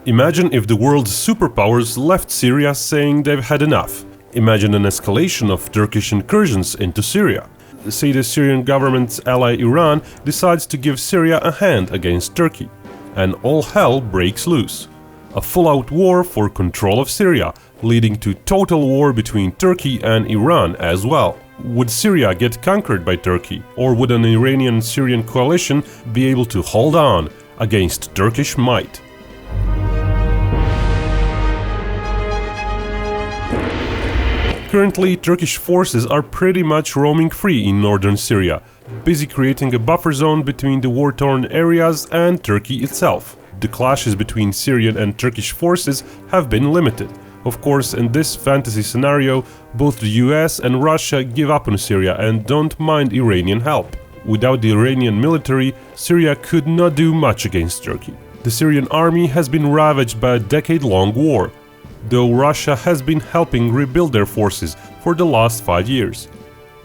Imagine if the world's superpowers left Syria saying they've had enough. Imagine an escalation of Turkish incursions into Syria. Say the Syrian government's ally Iran decides to give Syria a hand against Turkey, and all hell breaks loose. A full-out war for control of Syria, leading to total war between Turkey and Iran as well. Would Syria get conquered by Turkey, or would an Iranian-Syrian coalition be able to hold on against Turkish might? Currently, Turkish forces are pretty much roaming free in northern Syria, busy creating a buffer zone between the war-torn areas and Turkey itself. The clashes between Syrian and Turkish forces have been limited. Of course, in this fantasy scenario, both the US and Russia give up on Syria and don't mind Iranian help. Without the Iranian military, Syria could not do much against Turkey. The Syrian army has been ravaged by a decade-long war, though Russia has been helping rebuild their forces for the last 5 years.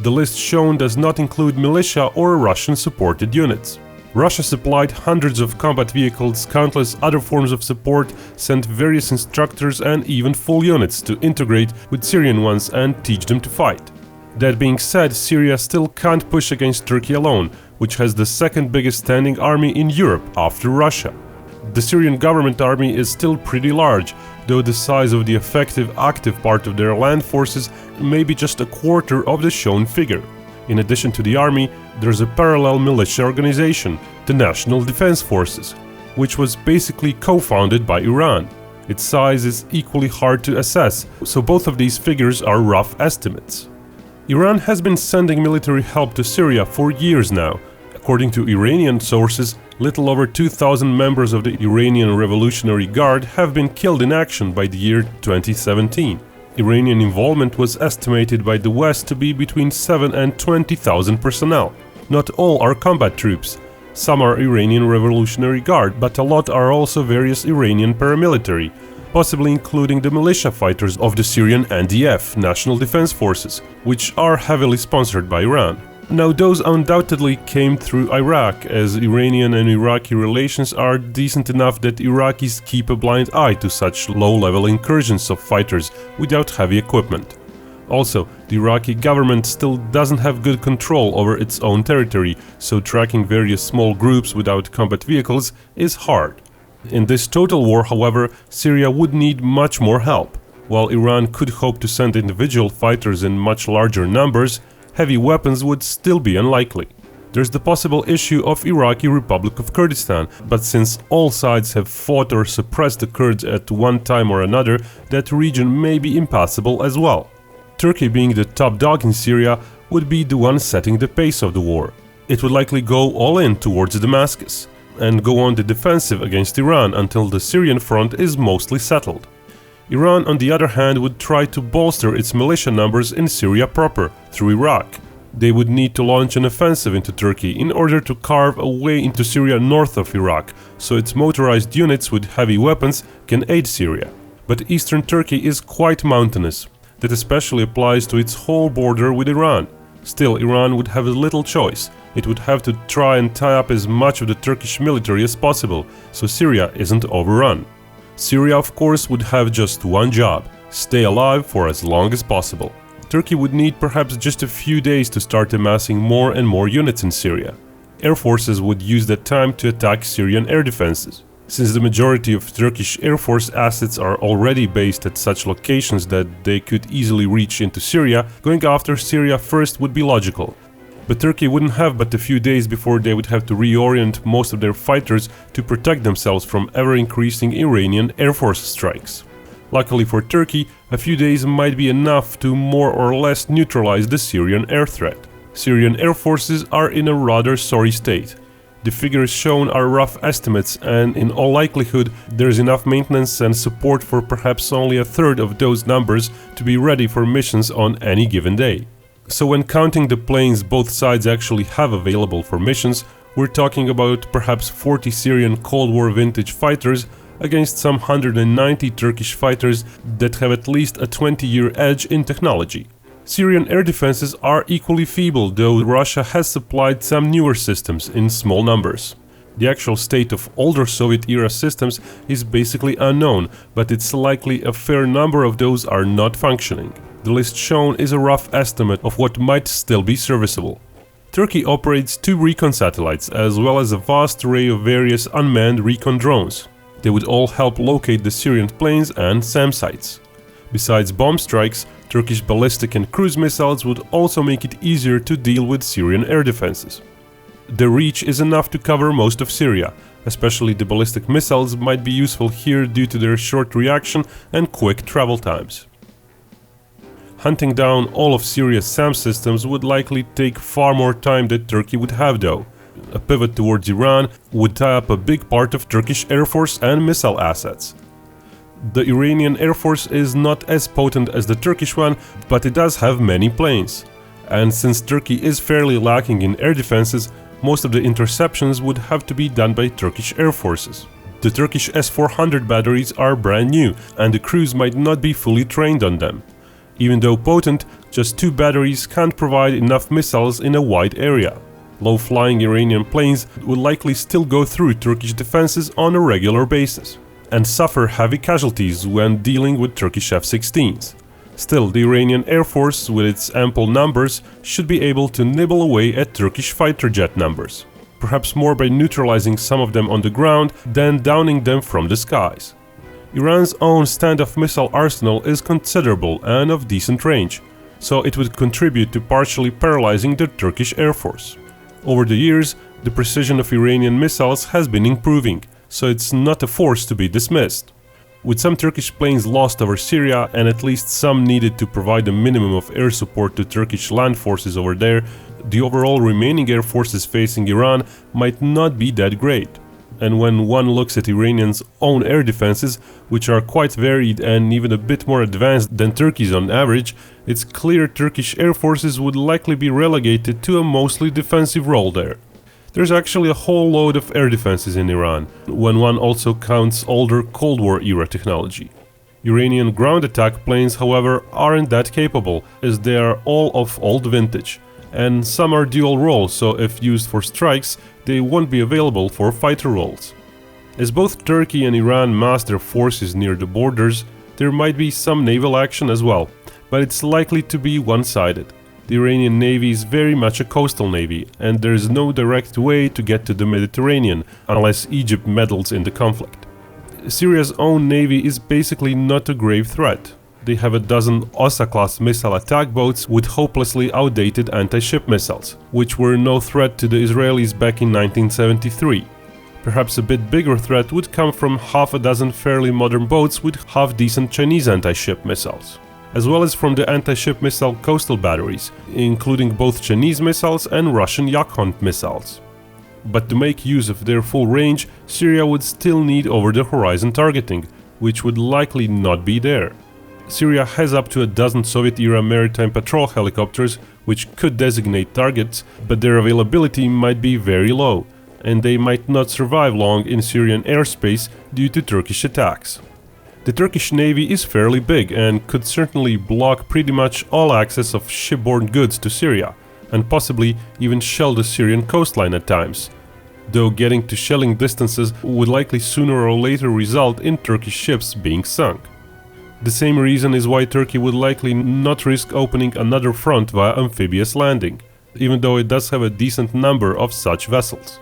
The list shown does not include militia or Russian-supported units. Russia supplied hundreds of combat vehicles, countless other forms of support, sent various instructors and even full units to integrate with Syrian ones and teach them to fight. That being said, Syria still can't push against Turkey alone, which has the second biggest standing army in Europe after Russia. The Syrian government army is still pretty large, though the size of the effective active part of their land forces may be just a quarter of the shown figure. In addition to the army, there's a parallel militia organization, the National Defense Forces, which was basically co-founded by Iran. Its size is equally hard to assess, so both of these figures are rough estimates. Iran has been sending military help to Syria for years now. According to Iranian sources, little over 2,000 members of the Iranian Revolutionary Guard have been killed in action by the year 2017. Iranian involvement was estimated by the West to be between 7 and 20,000 personnel. Not all are combat troops. Some are Iranian Revolutionary Guard, but a lot are also various Iranian paramilitary, possibly including the militia fighters of the Syrian NDF, National Defense Forces, which are heavily sponsored by Iran. Now, those undoubtedly came through Iraq, as Iranian and Iraqi relations are decent enough that Iraqis keep a blind eye to such low-level incursions of fighters without heavy equipment. Also, the Iraqi government still doesn't have good control over its own territory, so tracking various small groups without combat vehicles is hard. In this total war, however, Syria would need much more help. While Iran could hope to send individual fighters in much larger numbers, heavy weapons would still be unlikely. There's the possible issue of Iraqi Republic of Kurdistan, but since all sides have fought or suppressed the Kurds at one time or another, that region may be impassable as well. Turkey, being the top dog in Syria, would be the one setting the pace of the war. It would likely go all in towards Damascus, and go on the defensive against Iran until the Syrian front is mostly settled. Iran, on the other hand, would try to bolster its militia numbers in Syria proper, through Iraq. They would need to launch an offensive into Turkey in order to carve a way into Syria north of Iraq, so its motorized units with heavy weapons can aid Syria. But eastern Turkey is quite mountainous. That especially applies to its whole border with Iran. Still, Iran would have a little choice. It would have to try and tie up as much of the Turkish military as possible, so Syria isn't overrun. Syria, of course, would have just one job: stay alive for as long as possible. Turkey would need perhaps just a few days to start amassing more and more units in Syria. Air forces would use that time to attack Syrian air defenses. Since the majority of Turkish Air Force assets are already based at such locations that they could easily reach into Syria, going after Syria first would be logical. But Turkey wouldn't have but a few days before they would have to reorient most of their fighters to protect themselves from ever-increasing Iranian Air Force strikes. Luckily for Turkey, a few days might be enough to more or less neutralize the Syrian air threat. Syrian air forces are in a rather sorry state. The figures shown are rough estimates, and in all likelihood there's enough maintenance and support for perhaps only a third of those numbers to be ready for missions on any given day. So when counting the planes both sides actually have available for missions, we're talking about perhaps 40 Syrian Cold War vintage fighters against some 190 Turkish fighters that have at least a 20-year edge in technology. Syrian air defenses are equally feeble, though Russia has supplied some newer systems in small numbers. The actual state of older Soviet-era systems is basically unknown, but it's likely a fair number of those are not functioning. The list shown is a rough estimate of what might still be serviceable. Turkey operates 2 recon satellites, as well as a vast array of various unmanned recon drones. They would all help locate the Syrian planes and SAM sites. Besides bomb strikes, Turkish ballistic and cruise missiles would also make it easier to deal with Syrian air defenses. Their reach is enough to cover most of Syria, especially the ballistic missiles might be useful here due to their short reaction and quick travel times. Hunting down all of Syria's SAM systems would likely take far more time than Turkey would have though. A pivot towards Iran would tie up a big part of Turkish Air Force and missile assets. The Iranian Air Force is not as potent as the Turkish one, but it does have many planes. And since Turkey is fairly lacking in air defenses, most of the interceptions would have to be done by Turkish air forces. The Turkish S-400 batteries are brand new, and the crews might not be fully trained on them. Even though potent, just 2 batteries can't provide enough missiles in a wide area. Low-flying Iranian planes will likely still go through Turkish defenses on a regular basis, and suffer heavy casualties when dealing with Turkish F-16s. Still, the Iranian Air Force, with its ample numbers, should be able to nibble away at Turkish fighter jet numbers, perhaps more by neutralizing some of them on the ground than downing them from the skies. Iran's own standoff missile arsenal is considerable and of decent range, so it would contribute to partially paralyzing the Turkish Air Force. Over the years, the precision of Iranian missiles has been improving, so it's not a force to be dismissed. With some Turkish planes lost over Syria and at least some needed to provide a minimum of air support to Turkish land forces over there, the overall remaining air forces facing Iran might not be that great. And when one looks at Iranians' own air defenses, which are quite varied and even a bit more advanced than Turkey's on average, it's clear Turkish air forces would likely be relegated to a mostly defensive role there. There's actually a whole load of air defenses in Iran, when one also counts older Cold War era technology. Iranian ground attack planes, however, aren't that capable, as they are all of old vintage, and some are dual role, so if used for strikes, they won't be available for fighter roles. As both Turkey and Iran mass their forces near the borders, there might be some naval action as well, but it's likely to be one-sided. The Iranian Navy is very much a coastal navy, and there is no direct way to get to the Mediterranean unless Egypt meddles in the conflict. Syria's own navy is basically not a grave threat. They have a dozen HESA-class missile attack boats with hopelessly outdated anti-ship missiles, which were no threat to the Israelis back in 1973. Perhaps a bit bigger threat would come from half a dozen fairly modern boats with half-decent Chinese anti-ship missiles, as well as from the anti-ship missile coastal batteries, including both Chinese missiles and Russian Yakhont missiles. But to make use of their full range, Syria would still need over-the-horizon targeting, which would likely not be there. Syria has up to a dozen Soviet-era maritime patrol helicopters which could designate targets, but their availability might be very low, and they might not survive long in Syrian airspace due to Turkish attacks. The Turkish Navy is fairly big and could certainly block pretty much all access of shipborne goods to Syria, and possibly even shell the Syrian coastline at times, though getting to shelling distances would likely sooner or later result in Turkish ships being sunk. The same reason is why Turkey would likely not risk opening another front via amphibious landing, even though it does have a decent number of such vessels.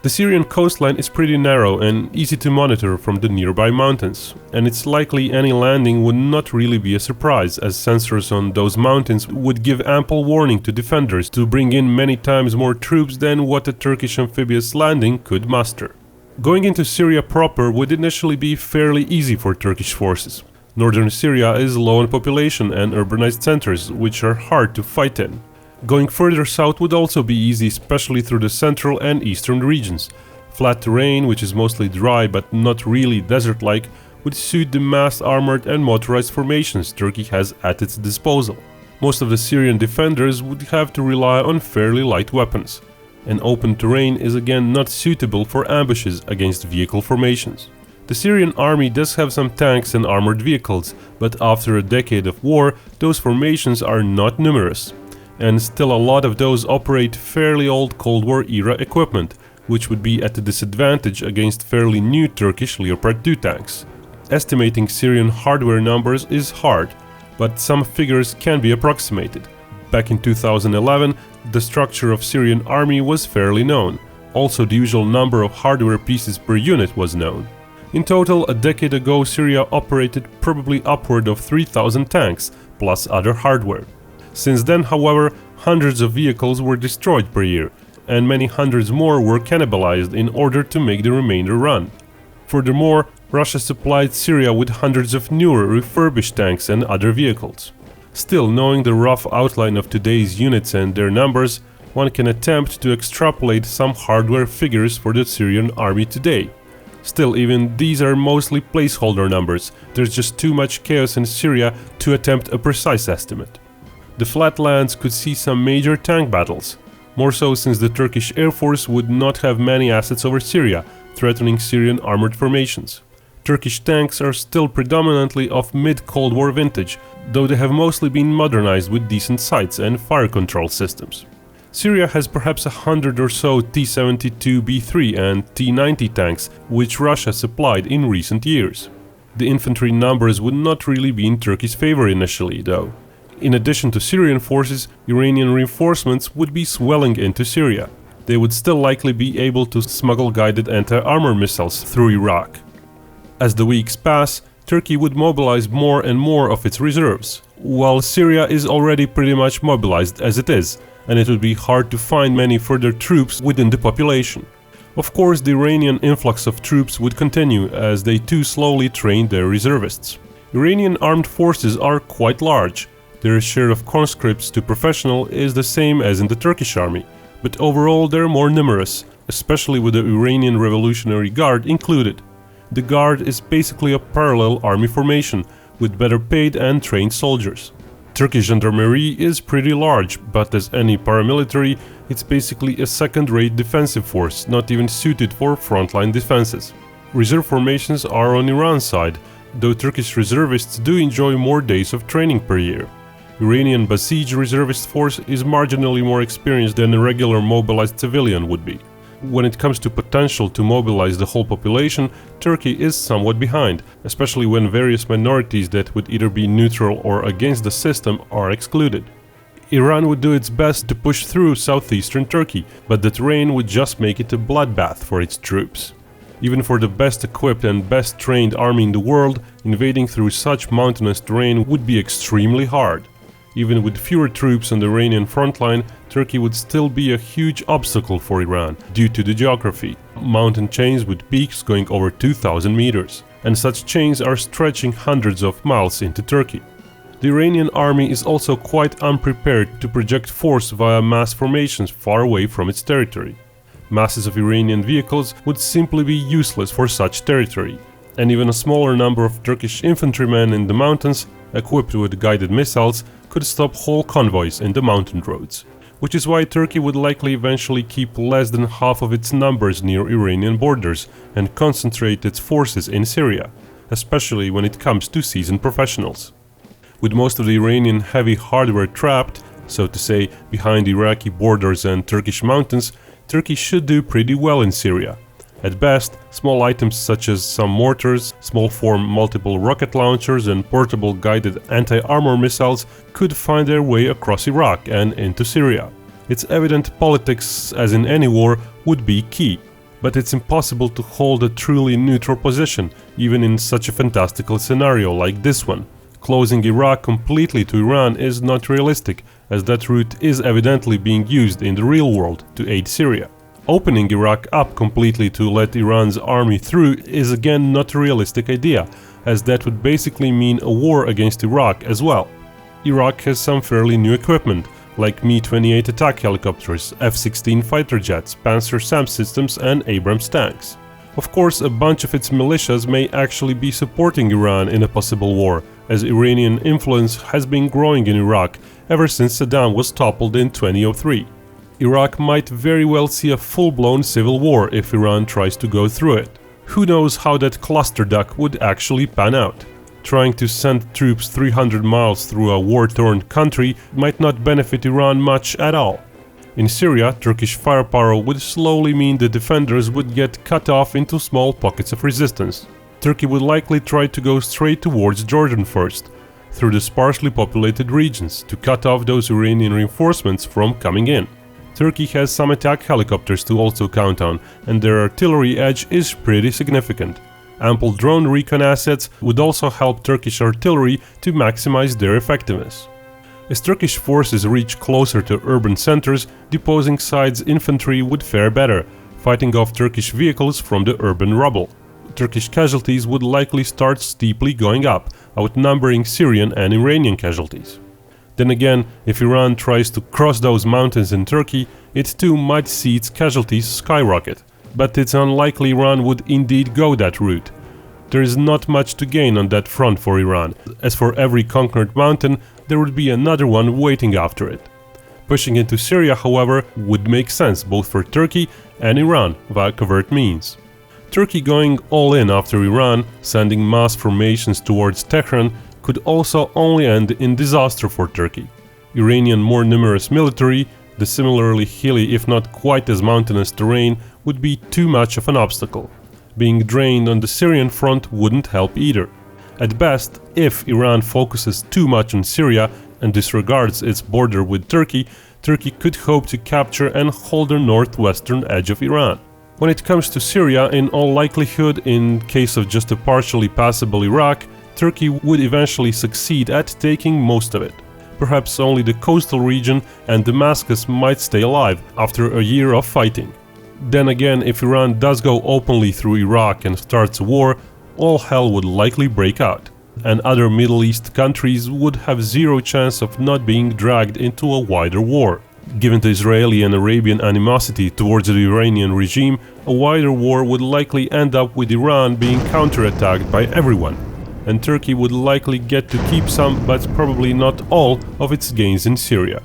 The Syrian coastline is pretty narrow and easy to monitor from the nearby mountains, and it's likely any landing would not really be a surprise, as sensors on those mountains would give ample warning to defenders to bring in many times more troops than what a Turkish amphibious landing could muster. Going into Syria proper would initially be fairly easy for Turkish forces. Northern Syria is low on population and urbanized centers, which are hard to fight in. Going further south would also be easy, especially through the central and eastern regions. Flat terrain, which is mostly dry but not really desert-like, would suit the massed armored and motorized formations Turkey has at its disposal. Most of the Syrian defenders would have to rely on fairly light weapons, and open terrain is again not suitable for ambushes against vehicle formations. The Syrian army does have some tanks and armored vehicles, but after a decade of war, those formations are not numerous, and still a lot of those operate fairly old Cold War era equipment, which would be at a disadvantage against fairly new Turkish Leopard 2 tanks. Estimating Syrian hardware numbers is hard, but some figures can be approximated. Back in 2011, the structure of Syrian army was fairly known. Also, the usual number of hardware pieces per unit was known. In total, a decade ago, Syria operated probably upward of 3,000 tanks, plus other hardware. Since then, however, hundreds of vehicles were destroyed per year, and many hundreds more were cannibalized in order to make the remainder run. Furthermore, Russia supplied Syria with hundreds of newer, refurbished tanks and other vehicles. Still, knowing the rough outline of today's units and their numbers, one can attempt to extrapolate some hardware figures for the Syrian army today. Still, even these are mostly placeholder numbers. There's just too much chaos in Syria to attempt a precise estimate. The flatlands could see some major tank battles, more so since the Turkish Air Force would not have many assets over Syria, threatening Syrian armored formations. Turkish tanks are still predominantly of mid-Cold War vintage, though they have mostly been modernized with decent sights and fire control systems. Syria has perhaps 100 or so T-72B3 and T-90 tanks, which Russia supplied in recent years. The infantry numbers would not really be in Turkey's favor initially, though. In addition to Syrian forces, Iranian reinforcements would be swelling into Syria. They would still likely be able to smuggle guided anti-armor missiles through Iraq. As the weeks pass, Turkey would mobilize more and more of its reserves, while Syria is already pretty much mobilized as it is, and it would be hard to find many further troops within the population. Of course, the Iranian influx of troops would continue as they too slowly trained their reservists. Iranian armed forces are quite large. Their share of conscripts to professional is the same as in the Turkish army, but overall they're more numerous, especially with the Iranian Revolutionary Guard included. The Guard is basically a parallel army formation, with better paid and trained soldiers. Turkish gendarmerie is pretty large, but as any paramilitary, it's basically a second-rate defensive force, not even suited for frontline defenses. Reserve formations are on Iran's side, though Turkish reservists do enjoy more days of training per year. Iranian Basij reservist force is marginally more experienced than a regular mobilized civilian would be. When it comes to potential to mobilize the whole population, Turkey is somewhat behind, especially when various minorities that would either be neutral or against the system are excluded. Iran would do its best to push through southeastern Turkey, but the terrain would just make it a bloodbath for its troops. Even for the best equipped and best trained army in the world, invading through such mountainous terrain would be extremely hard. Even with fewer troops on the Iranian frontline, Turkey would still be a huge obstacle for Iran due to the geography. Mountain chains with peaks going over 2,000 meters, and such chains are stretching hundreds of miles into Turkey. The Iranian army is also quite unprepared to project force via mass formations far away from its territory. Masses of Iranian vehicles would simply be useless for such territory, and even a smaller number of Turkish infantrymen in the mountains, equipped with guided missiles, could stop whole convoys in the mountain roads. Which is why Turkey would likely eventually keep less than half of its numbers near Iranian borders and concentrate its forces in Syria, especially when it comes to seasoned professionals. With most of the Iranian heavy hardware trapped, so to say, behind Iraqi borders and Turkish mountains, Turkey should do pretty well in Syria. At best, small items such as some mortars, small-form multiple rocket launchers and portable guided anti-armor missiles could find their way across Iraq and into Syria. It's evident politics, as in any war, would be key, but it's impossible to hold a truly neutral position, even in such a fantastical scenario like this one. Closing Iraq completely to Iran is not realistic, as that route is evidently being used in the real world to aid Syria. Opening Iraq up completely to let Iran's army through is again not a realistic idea, as that would basically mean a war against Iraq as well. Iraq has some fairly new equipment, like Mi-28 attack helicopters, F-16 fighter jets, Panzer SAM systems and Abrams tanks. Of course, a bunch of its militias may actually be supporting Iran in a possible war, as Iranian influence has been growing in Iraq ever since Saddam was toppled in 2003. Iraq might very well see a full-blown civil war if Iran tries to go through it. Who knows how that cluster duck would actually pan out? Trying to send troops 300 miles through a war-torn country might not benefit Iran much at all. In Syria, Turkish firepower would slowly mean the defenders would get cut off into small pockets of resistance. Turkey would likely try to go straight towards Jordan first, through the sparsely populated regions, to cut off those Iranian reinforcements from coming in. Turkey has some attack helicopters to also count on, and their artillery edge is pretty significant. Ample drone recon assets would also help Turkish artillery to maximize their effectiveness. As Turkish forces reach closer to urban centers, the opposing side's infantry would fare better, fighting off Turkish vehicles from the urban rubble. Turkish casualties would likely start steeply going up, outnumbering Syrian and Iranian casualties. Then again, if Iran tries to cross those mountains in Turkey, it too might see its casualties skyrocket. But it's unlikely Iran would indeed go that route. There is not much to gain on that front for Iran, as for every conquered mountain, there would be another one waiting after it. Pushing into Syria, however, would make sense both for Turkey and Iran via covert means. Turkey going all in after Iran, sending mass formations towards Tehran, could also only end in disaster for Turkey. Iranian more numerous military, the similarly hilly if not quite as mountainous terrain would be too much of an obstacle. Being drained on the Syrian front wouldn't help either. At best, if Iran focuses too much on Syria and disregards its border with Turkey, Turkey could hope to capture and hold the northwestern edge of Iran. When it comes to Syria, in all likelihood, in case of just a partially passable Iraq, Turkey would eventually succeed at taking most of it. Perhaps only the coastal region and Damascus might stay alive after a year of fighting. Then again, if Iran does go openly through Iraq and starts a war, all hell would likely break out, and other Middle East countries would have zero chance of not being dragged into a wider war. Given the Israeli and Arabian animosity towards the Iranian regime, a wider war would likely end up with Iran being counterattacked by everyone, and Turkey would likely get to keep some, but probably not all, of its gains in Syria.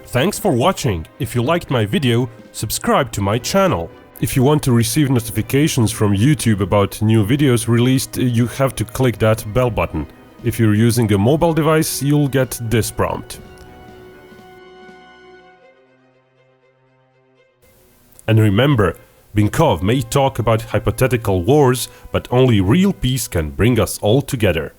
Thanks for watching. If you liked my video, subscribe to my channel. If you want to receive notifications from YouTube about new videos released, you have to click that bell button. If you're using a mobile device, you'll get this prompt. And remember, Binkov may talk about hypothetical wars, but only real peace can bring us all together.